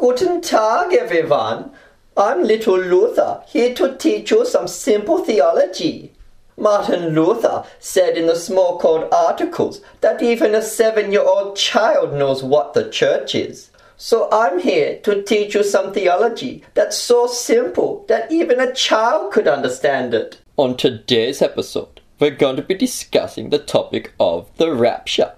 Guten Tag, everyone. I'm Little Luther, here to teach you some simple theology. Martin Luther said in the Small Cold Articles that even a 7-year-old child knows what the church is. So I'm here to teach you some theology that's so simple that even a child could understand it. On today's episode, we're going to be discussing the topic of the rapture.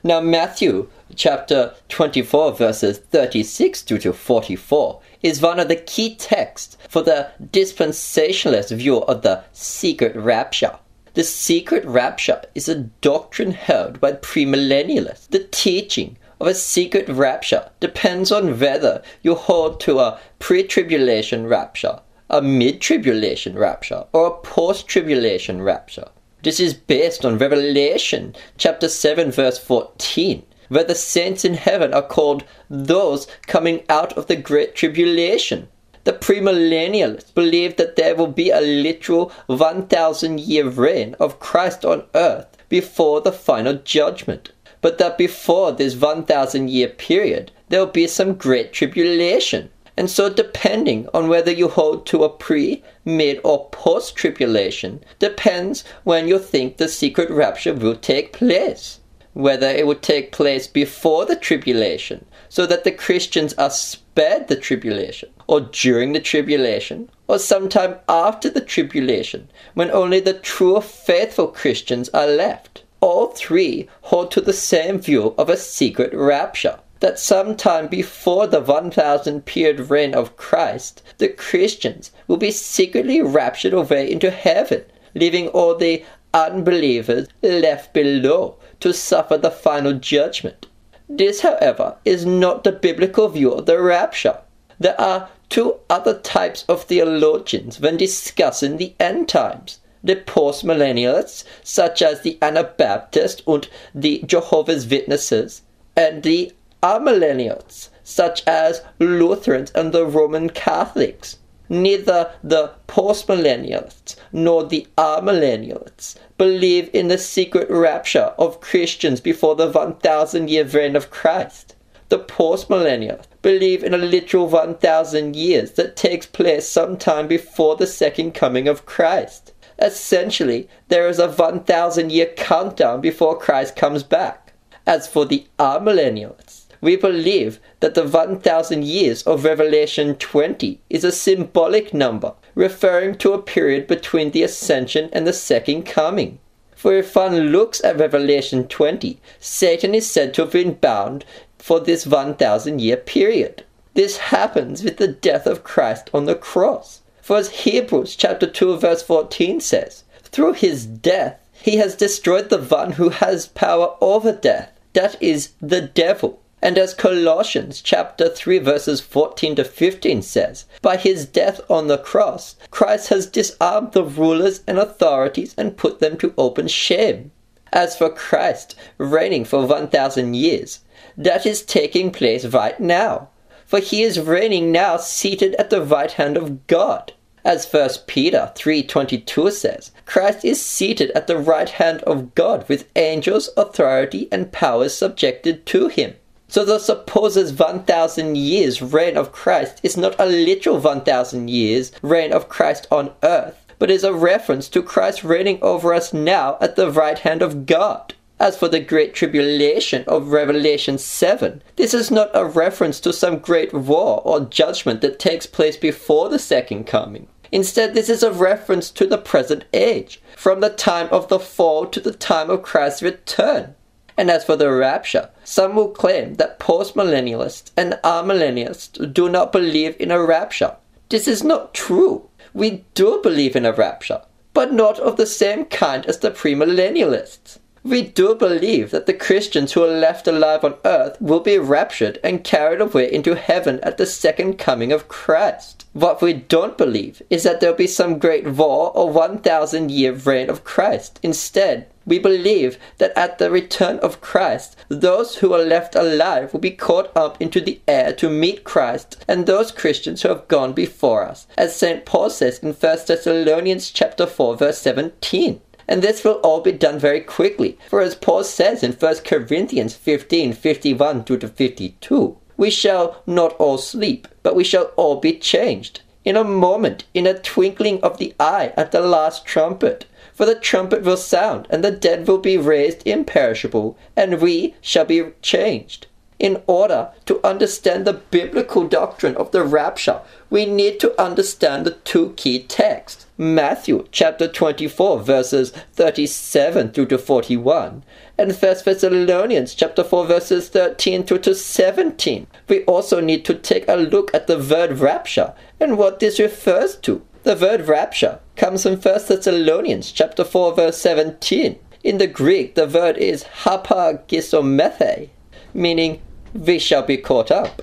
Now, Matthew chapter 24 verses 36 to 44 is one of the key texts for the dispensationalist view of the secret rapture. The secret rapture is a doctrine held by premillennialists. The teaching of a secret rapture depends on whether you hold to a pre-tribulation rapture, a mid-tribulation rapture, or a post-tribulation rapture. This is based on Revelation chapter 7 verse 14, where the saints in heaven are called those coming out of the great tribulation. The premillennialists believe that there will be a literal 1,000-year reign of Christ on earth before the final judgment, but that before this 1,000-year period, there will be some great tribulation. And so depending on whether you hold to a pre, mid, or post-tribulation depends when you think the secret rapture will take place. Whether it will take place before the tribulation, so that the Christians are spared the tribulation, or during the tribulation, or sometime after the tribulation, when only the true faithful Christians are left. All three hold to the same view of a secret rapture, that sometime before the 1,000 period reign of Christ, the Christians will be secretly raptured away into heaven, leaving all the unbelievers left below to suffer the final judgment. This, however, is not the biblical view of the rapture. There are two other types of theologians when discussing the end times. The postmillennialists, such as the Anabaptists and the Jehovah's Witnesses, and the amillennialists, such as Lutherans and the Roman Catholics. Neither the postmillennialists nor the amillennialists believe in the secret rapture of Christians before the 1,000-year reign of Christ. The postmillennialists believe in a literal 1,000 years that takes place sometime before the second coming of Christ. Essentially, there is a 1,000-year countdown before Christ comes back. As for the amillennialists, we believe that the 1,000 years of Revelation 20 is a symbolic number, referring to a period between the ascension and the second coming. For if one looks at Revelation 20, Satan is said to have been bound for this 1,000-year period. This happens with the death of Christ on the cross. For as Hebrews chapter 2 verse 14 says, through his death he has destroyed the one who has power over death, that is, the devil. And as Colossians chapter 3 verses 14 to 15 says, by his death on the cross, Christ has disarmed the rulers and authorities and put them to open shame. As for Christ reigning for 1,000 years, that is taking place right now. For he is reigning now seated at the right hand of God. As 1 Peter 3:22 says, Christ is seated at the right hand of God with angels, authority, and powers subjected to him. So the supposed 1,000 years reign of Christ is not a literal 1,000 years reign of Christ on earth, but is a reference to Christ reigning over us now at the right hand of God. As for the great tribulation of Revelation 7, this is not a reference to some great war or judgment that takes place before the second coming. Instead, this is a reference to the present age, from the time of the fall to the time of Christ's return. And as for the rapture, some will claim that postmillennialists and amillennialists do not believe in a rapture. This is not true. We do believe in a rapture, but not of the same kind as the premillennialists. We do believe that the Christians who are left alive on earth will be raptured and carried away into heaven at the second coming of Christ. What we don't believe is that there will be some great war or 1,000-year reign of Christ. Instead, we believe that at the return of Christ, those who are left alive will be caught up into the air to meet Christ and those Christians who have gone before us, as St. Paul says in 1 Thessalonians chapter 4 verse 17. And this will all be done very quickly, for as Paul says in 1 Corinthians 15:51-52, We shall not all sleep, but we shall all be changed. In a moment, in a twinkling of the eye, at the last trumpet. For the trumpet will sound, and the dead will be raised imperishable, and we shall be changed. In order to understand the biblical doctrine of the rapture, we need to understand the two key texts. Matthew chapter 24 verses 37 through to 41 and 1 Thessalonians chapter 4 verses 13 through to 17. We also need to take a look at the word rapture and what this refers to. The word rapture comes from 1 Thessalonians chapter 4 verse 17. In the Greek, the word is hapagisomethe, meaning we shall be caught up.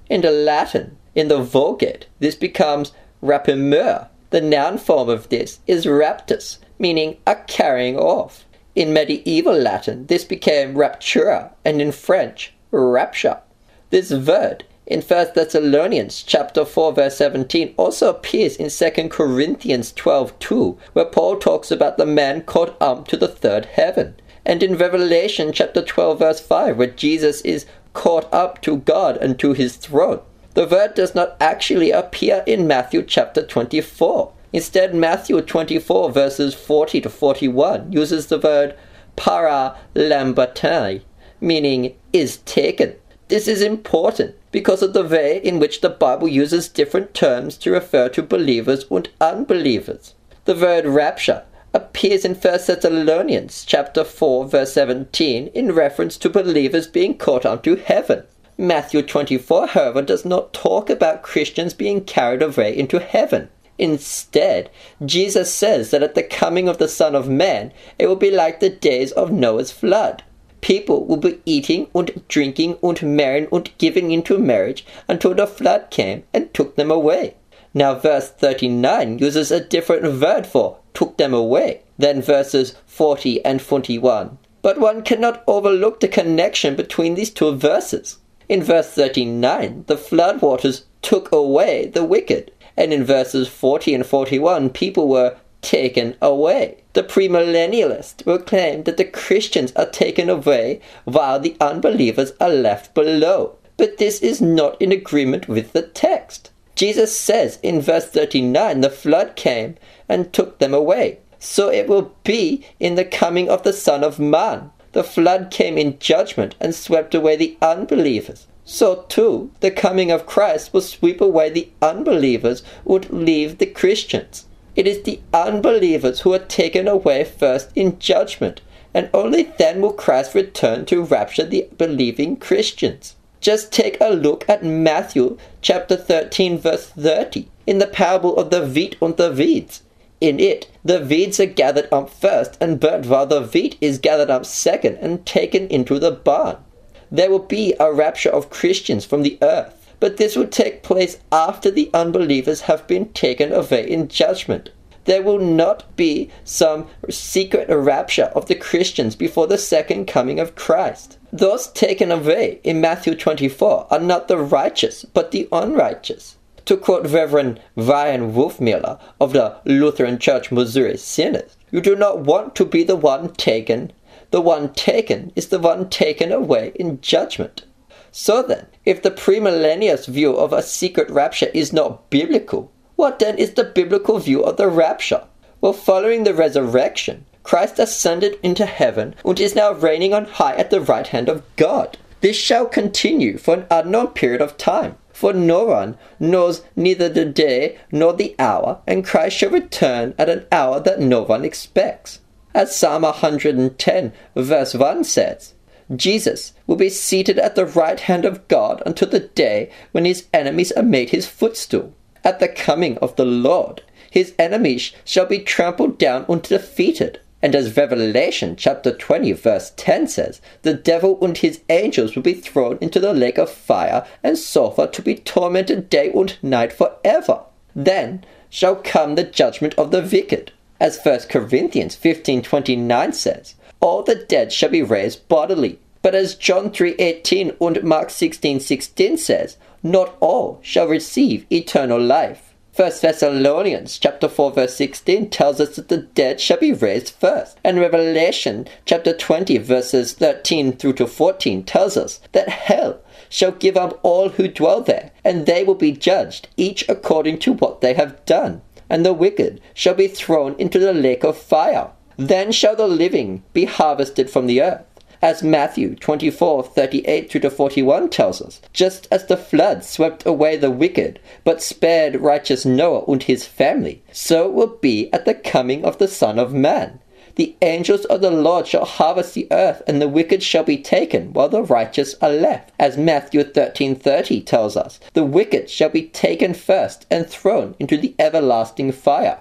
In the Latin, in the Vulgate, this becomes rapimur. The noun form of this is raptus, meaning a carrying off. In medieval Latin, this became raptura, and in French, rapture. This word in 1 Thessalonians chapter 4 verse 17 also appears in 2 Corinthians 12:2, where Paul talks about the man caught up to the third heaven, and in Revelation chapter 12 verse 5, where Jesus is caught up to God and to his throne. The word does not actually appear in Matthew chapter 24. Instead, Matthew 24 verses 40 to 41 uses the word paralambatai, meaning is taken. This is important because of the way in which the Bible uses different terms to refer to believers and unbelievers. The word rapture appears in 1 Thessalonians chapter 4 verse 17 in reference to believers being caught up to heaven. Matthew 24, however, does not talk about Christians being carried away into heaven. Instead, Jesus says that at the coming of the Son of Man, it will be like the days of Noah's flood. People will be eating and drinking and marrying and giving into marriage until the flood came and took them away. Now verse 39 uses a different word for took them away than verses 40 and 41. But one cannot overlook the connection between these two verses. In verse 39, the floodwaters took away the wicked, and in verses 40 and 41, people were taken away. The premillennialists will claim that the Christians are taken away while the unbelievers are left below. But this is not in agreement with the text. Jesus says in verse 39, the flood came and took them away. So it will be in the coming of the Son of Man. The flood came in judgment and swept away the unbelievers. So too, the coming of Christ will sweep away the unbelievers and leave the Christians. It is the unbelievers who are taken away first in judgment, and only then will Christ return to rapture the believing Christians. Just take a look at Matthew chapter 13 verse 30 in the parable of the wheat and the weeds. In it, the weeds are gathered up first and burnt, while the wheat is gathered up second and taken into the barn. There will be a rapture of Christians from the earth, but this will take place after the unbelievers have been taken away in judgment. There will not be some secret rapture of the Christians before the second coming of Christ. Those taken away in Matthew 24 are not the righteous, but the unrighteous. To quote Reverend Ryan Wolfmiller of the Lutheran Church Missouri Synod, you do not want to be the one taken. The one taken is the one taken away in judgment. So then, if the premillennialist view of a secret rapture is not biblical, what then is the biblical view of the rapture? Well, following the resurrection, Christ ascended into heaven and is now reigning on high at the right hand of God. This shall continue for an unknown period of time. For no one knows neither the day nor the hour, and Christ shall return at an hour that no one expects. As Psalm 110 verse 1 says, Jesus will be seated at the right hand of God until the day when his enemies are made his footstool. At the coming of the Lord, his enemies shall be trampled down and defeated. And as Revelation chapter 20 verse 10 says, the devil and his angels will be thrown into the lake of fire and sulfur to be tormented day and night forever. Then shall come the judgment of the wicked. As 1 Corinthians 15:29 says, all the dead shall be raised bodily. But as John 3:18 and Mark 16:16 says, not all shall receive eternal life. 1 Thessalonians chapter 4 verse 16 tells us that the dead shall be raised first. And Revelation chapter 20 verses 13 through to 14 tells us that hell shall give up all who dwell there, and they will be judged, each according to what they have done. And the wicked shall be thrown into the lake of fire. Then shall the living be harvested from the earth. As Matthew 24:38-41 tells us, just as the flood swept away the wicked, but spared righteous Noah and his family, so it will be at the coming of the Son of Man. The angels of the Lord shall harvest the earth, and the wicked shall be taken, while the righteous are left. As Matthew 13:30 tells us, the wicked shall be taken first and thrown into the everlasting fire.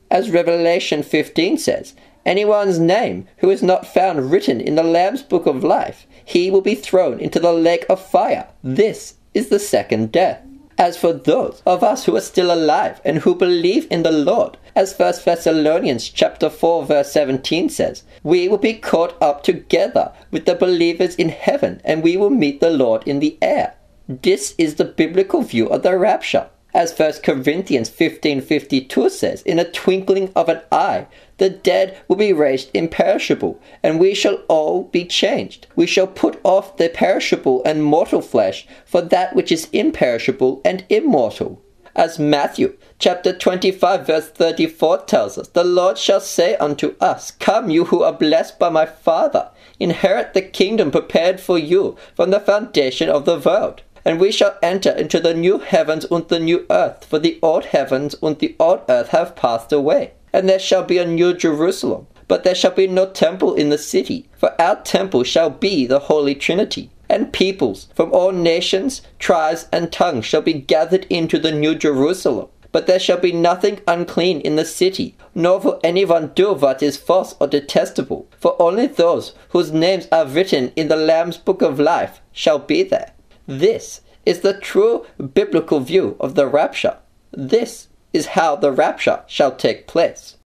As Revelation 15 says, anyone's name who is not found written in the Lamb's book of life, he will be thrown into the lake of fire. This is the second death. As for those of us who are still alive and who believe in the Lord, as 1 Thessalonians chapter 4 verse 17 says, we will be caught up together with the believers in heaven, and we will meet the Lord in the air. This is the biblical view of the rapture. As 1 Corinthians 15:52 says, in a twinkling of an eye, the dead will be raised imperishable, and we shall all be changed. We shall put off the perishable and mortal flesh for that which is imperishable and immortal. As Matthew chapter 25 verse 34 tells us, the Lord shall say unto us, come, you who are blessed by my Father, inherit the kingdom prepared for you from the foundation of the world. And we shall enter into the new heavens and the new earth, for the old heavens and the old earth have passed away. And there shall be a new Jerusalem, but there shall be no temple in the city, for our temple shall be the Holy Trinity. And peoples from all nations, tribes, and tongues shall be gathered into the new Jerusalem. But there shall be nothing unclean in the city, nor will anyone do what is false or detestable, for only those whose names are written in the Lamb's book of life shall be there. This is the true biblical view of the rapture. This is how the rapture shall take place.